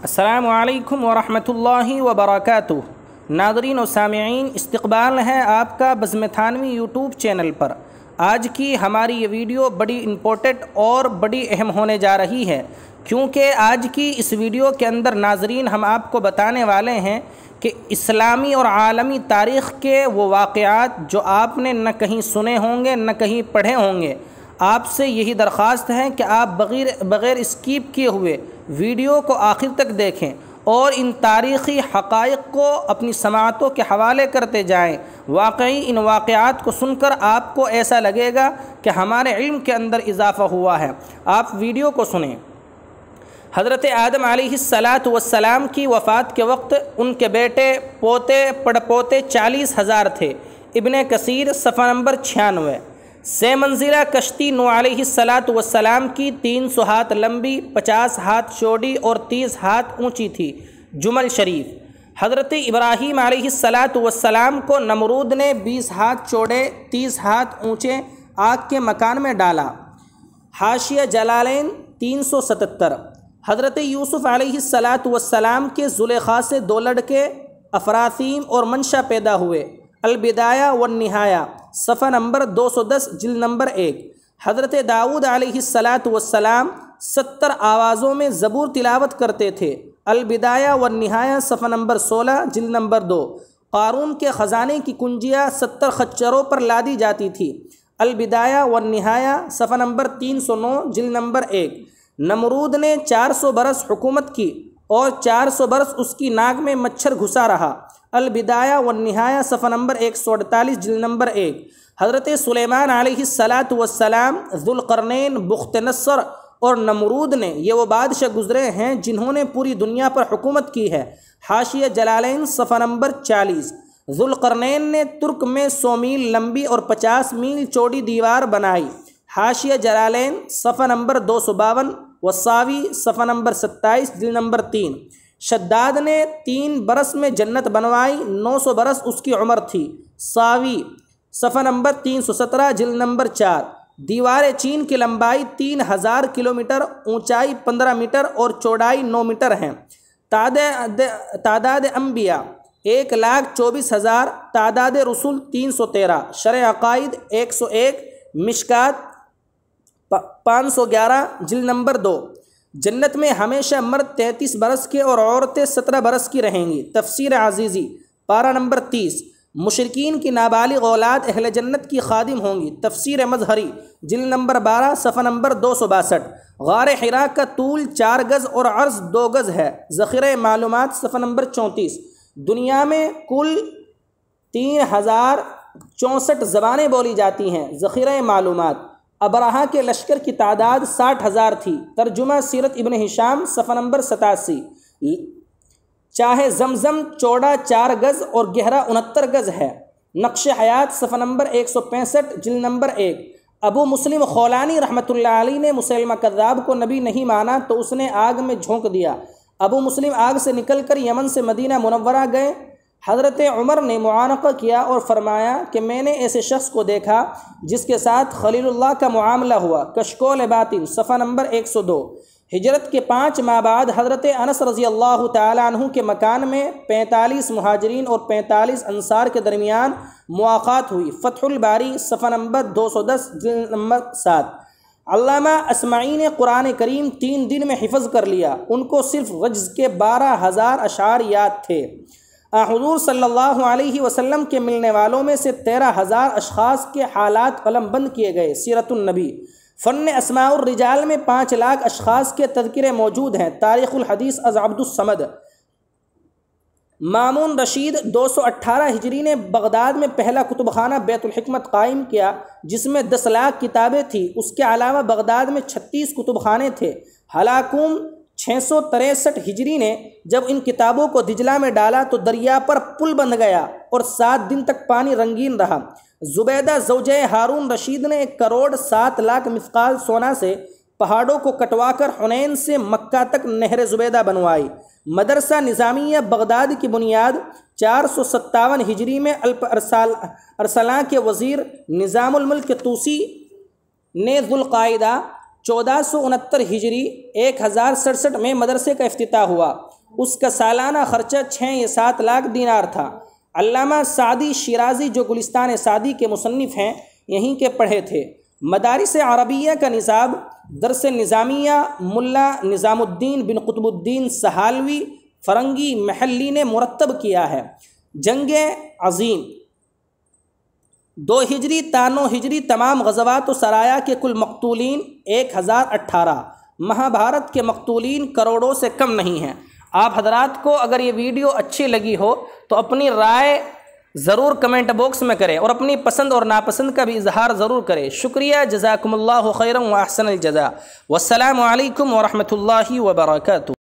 السلام علیکم ورحمۃ اللہ وبرکاتہ۔ ناظرین و سامعین، استقبال ہے آپ کا بزم تھانوی یوٹیوب چینل پر۔ آج کی ہماری یہ ویڈیو بڑی امپورٹنٹ اور بڑی اہم ہونے جا رہی ہے، کیونکہ آج کی اس ویڈیو کے اندر ناظرین ہم آپ کو بتانے والے ہیں کہ اسلامی اور عالمی تاریخ کے وہ واقعات جو آپ نے نہ کہیں سنے ہوں گے نہ کہیں پڑھے ہوں گے۔ آپ سے یہی درخواست ہے کہ آپ بغیر اسکیپ کیے ہوئے ویڈیو کو آخر تک دیکھیں اور ان تاریخی حقائق کو اپنی سماعتوں کے حوالے کرتے جائیں۔ واقعی ان واقعات کو سن کر آپ کو ایسا لگے گا کہ ہمارے علم کے اندر اضافہ ہوا ہے۔ آپ ویڈیو کو سنیں۔ حضرت آدم علیہ السلام کی وفات کے وقت ان کے بیٹے، پوتے، پڑپوتے 40,000 تھے۔ ابن کثیر صفحہ نمبر 96۔ 6 منزلہ کشتی نوح علیہ السلام کی 300 ہاتھ لمبی، 50 ہاتھ چوڑی اور 30 ہاتھ اونچی تھی۔ جمل شریف۔ حضرت ابراہیم علیہ السلام کو نمرود نے 20 ہاتھ چوڑے، 30 ہاتھ اونچے آگ کے مکان میں ڈالا۔ حاشیہ جلالین 377۔ حضرت یوسف علیہ السلام کے زلیخا سے 2 لڑکے افراثیم اور منشا پیدا ہوئے۔ البدایہ والنہایہ صفحہ نمبر 210 جلد نمبر 1۔ حضرت داؤد علیہ السلام 70 آوازوں میں زبور تلاوت کرتے تھے۔ البدایہ والنہایہ صفحہ نمبر 16 جلد نمبر 2۔ قارون کے خزانے کی کنجیاں 70 خچروں پر لادی جاتی تھی۔ البدایہ والنہایہ صفحہ نمبر 309 جلد نمبر 1۔ نمرود نے 400 برس حکومت کی اور 400 برس اس کی ناک میں مچھر گھسا رہا۔ البدایہ والنہایہ صفحہ نمبر 148 جلد نمبر 1۔ حضرت سلیمان علیہ السلام، ذوالقرنین، بخت نصر اور نمرود نے یہ وہ بادشاہ گزرے ہیں جنہوں نے پوری دنیا پر حکومت کی ہے۔ حاشیہ جلالین صفحہ نمبر 40۔ ذوالقرنین نے ترک میں 100 میل لمبی اور 50 میل چوڑی دیوار بنائی۔ حاشیہ جلالین صفحہ نمبر 252۔ وصاوی صفحہ نمبر 27 جلد نمبر 3۔ شداد نے 3 برس میں جنت بنوائی، 900 برس اس کی عمر تھی۔ ساوی صفحہ نمبر 317 جلد نمبر 4۔ دیوار چین کی لمبائی 3000 کلومیٹر، اونچائی 15 میٹر اور چوڑائی 9 میٹر ہیں۔ تعداد انبیاء 1,24,000۔ تعداد رسول 313۔ شرح عقائد 101۔ مشکات 511 جلد نمبر 2۔ جنت میں ہمیشہ مرد 33 برس کے اور عورتیں 17 برس کی رہیں گی۔ تفسیر عزیزی پارہ نمبر 30۔ مشرکین کی نابالغ اولاد اہل جنت کی خادم ہوں گی۔ تفسیر مظہری جلد نمبر 12 صفحہ نمبر 262۔ غار حرا کا طول 4 گز اور عرض 2 گز ہے۔ ذخیرہ معلومات صفحہ نمبر 34۔ دنیا میں کل 3064 زبانیں بولی جاتی ہیں۔ ذخیرہ معلومات۔ ابرہہ کے لشکر کی تعداد 60,000 تھی۔ ترجمہ سیرت ابن ہشام صفحہ نمبر 87۔ چاہے زمزم چوڑا 4 گز اور گہرا 69 گز ہے۔ نقش حیات صفحہ نمبر 165 جلد نمبر 1۔ ابو مسلم خولانی رحمۃ اللہ علیہ نے مسیلمہ کذاب کو نبی نہیں مانا تو اس نے آگ میں جھونک دیا۔ ابو مسلم آگ سے نکل کر یمن سے مدینہ منورہ گئے۔ حضرت عمر نے معانقہ کیا اور فرمایا کہ میں نے ایسے شخص کو دیکھا جس کے ساتھ خلیل اللہ کا معاملہ ہوا۔ کشکول باطن صفحہ نمبر 102۔ ہجرت کے 5 ماہ بعد حضرت انس رضی اللہ تعالیٰ عنہ کے مکان میں 45 مہاجرین اور 45 انصار کے درمیان مواقعات ہوئی۔ فتح الباری صفحہ نمبر 210 جلد نمبر 7۔ علامہ اسمعی نے قرآن کریم 3 دن میں حفظ کر لیا۔ ان کو صرف رجز کے 12,000 اشعار یاد تھے۔ حضور صلی اللہ علیہ وسلم کے ملنے والوں میں سے 13,000 اشخاص کے حالات قلم بند کیے گئے۔ سیرت النبی۔ فن اسماء الرجال میں 5 لاکھ اشخاص کے تذکرے موجود ہیں۔ تاریخ الحدیث از عبد الصمد۔ مامون رشید 218 ہجری نے بغداد میں پہلا کتب خانہ بیت الحکمت قائم کیا جس میں 10 لاکھ کتابیں تھیں۔ اس کے علاوہ بغداد میں 36 کتب خانے تھے۔ ہلاکوم 663 ہجری نے جب ان کتابوں کو دجلہ میں ڈالا تو دریا پر پل بن گیا اور 7 دن تک پانی رنگین رہا۔ زبیدہ زوجہ ہارون رشید نے 1,07,00,000 مثقال سونا سے پہاڑوں کو کٹوا کر حنین سے مکہ تک نہر زبیدہ بنوائی۔ مدرسہ نظامیہ بغداد کی بنیاد 457 ہجری میں الپ ارسلان کے وزیر نظام الملک طوسی نے ذوالقاعدہ 1469 ہجری 1067 میں مدرسے کا افتتاح ہوا۔ اس کا سالانہ خرچہ 6 یا 7 لاکھ دینار تھا۔ علامہ سعدی شیرازی جو گلستان سعدی کے مصنف ہیں یہیں کے پڑھے تھے۔ مدارس عربیہ کا نصاب درس نظامیہ ملا نظام الدین بن قطب الدین سہالوی فرنگی محلی نے مرتب کیا ہے۔ جنگ عظیم 2 ہجری تا 9 ہجری تمام غزوات و سرایا کے کل مقتولین 1018۔ مہابھارت کے مقتولین کروڑوں سے کم نہیں ہیں۔ آپ حضرات کو اگر یہ ویڈیو اچھی لگی ہو تو اپنی رائے ضرور کمنٹ باکس میں کریں اور اپنی پسند اور ناپسند کا بھی اظہار ضرور کریں۔ شکریہ، جزاکم اللہ خیرا و احسن الجزاء، والسلام علیکم ورحمۃ اللہ وبرکاتہ۔